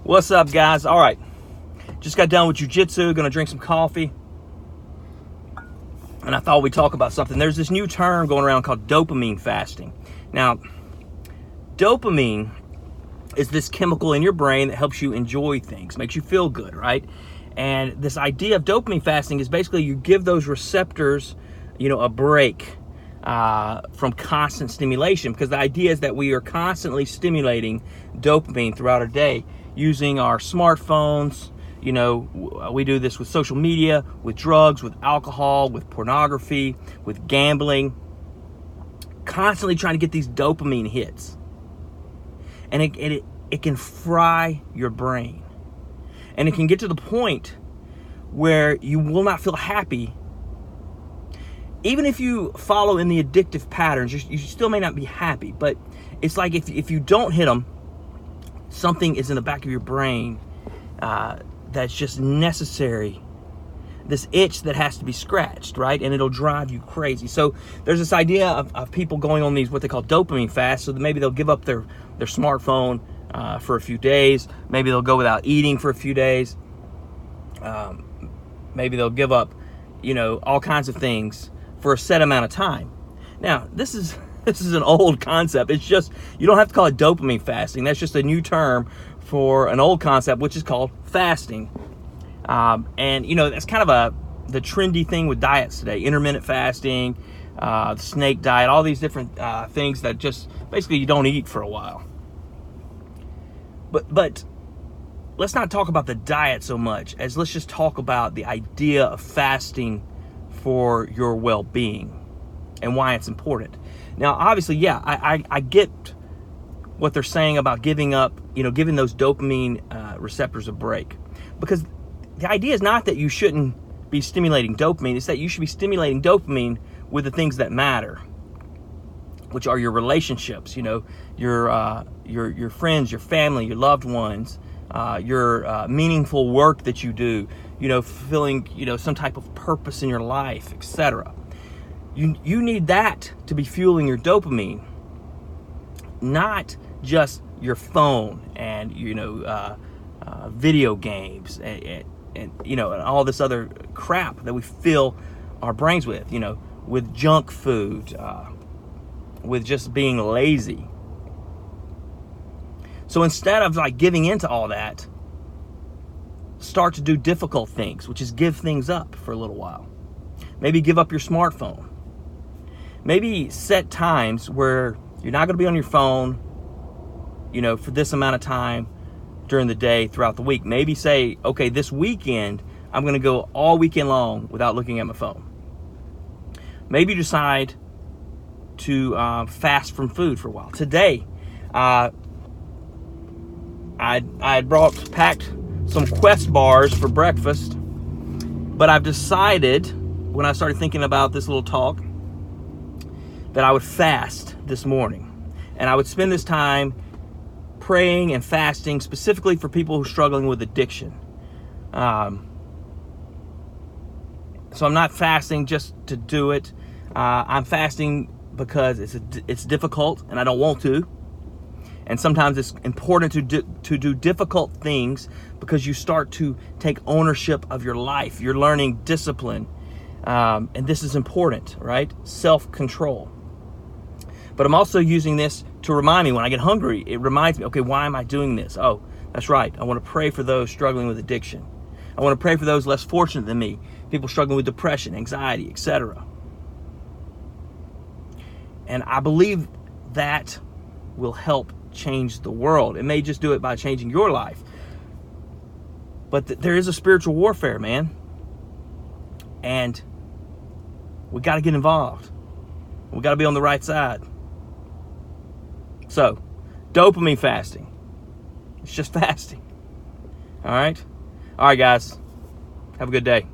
What's up, guys? All right, just got done with jiu-jitsu, gonna drink some coffee, and I thought we'd talk about something. There's this new term going around called dopamine fasting. Now, dopamine is this chemical in your brain that helps you enjoy things, makes you feel good, right? And this idea of dopamine fasting is basically you give those receptors, a break from constant stimulation, because the idea is that we are constantly stimulating dopamine throughout our day using our smartphones. We do this with social media, with drugs, with alcohol, with pornography, with gambling, constantly trying to get these dopamine hits. And it can fry your brain. And it can get to the point where you will not feel happy. Even if you follow in the addictive patterns, you still may not be happy. But it's like if you don't hit them, something is in the back of your brain that's just necessary. This itch that has to be scratched, right? And it'll drive you crazy. So there's this idea of people going on these, what they call dopamine fasts. So that maybe they'll give up their smartphone for a few days. Maybe they'll go without eating for a few days. Maybe they'll give up, all kinds of things for a set amount of time. Now, this is an old concept. It's just, you don't have to call it dopamine fasting. That's just a new term for an old concept, which is called fasting. And that's kind of the trendy thing with diets today. Intermittent fasting, the snake diet, all these different things that just basically you don't eat for a while. But let's not talk about the diet so much as let's just talk about the idea of fasting for your well-being and why it's important. Now, obviously, yeah, I get what they're saying about giving up, giving those dopamine receptors a break. Because the idea is not that you shouldn't be stimulating dopamine. It's that you should be stimulating dopamine with the things that matter, which are your relationships, your friends, your family, your loved ones, your meaningful work that you do, fulfilling, some type of purpose in your life, etc. You need that to be fueling your dopamine, not just your phone and video games and all this other crap that we fill our brains with junk food, with just being lazy. So instead of giving into all that, start to do difficult things, which is give things up for a little while. Maybe give up your smartphone. Maybe set times where you're not going to be on your phone, for this amount of time during the day throughout the week. Maybe say, okay, this weekend, I'm going to go all weekend long without looking at my phone. Maybe decide to fast from food for a while. Today, I packed some Quest bars for breakfast, but I've decided, when I started thinking about this little talk, that I would fast this morning. And I would spend this time praying and fasting specifically for people who are struggling with addiction. So I'm not fasting just to do it. I'm fasting because it's difficult and I don't want to. And sometimes it's important to do difficult things because you start to take ownership of your life. You're learning discipline. And this is important, right? Self-control. But I'm also using this to remind me when I get hungry. It reminds me, okay, why am I doing this? Oh, that's right. I want to pray for those struggling with addiction. I want to pray for those less fortunate than me, people struggling with depression, anxiety, etc. And I believe that will help change the world. It may just do it by changing your life. But there is a spiritual warfare, man. And we got to get involved. We got to be on the right side. So, dopamine fasting. It's just fasting. All right? All right, guys. Have a good day.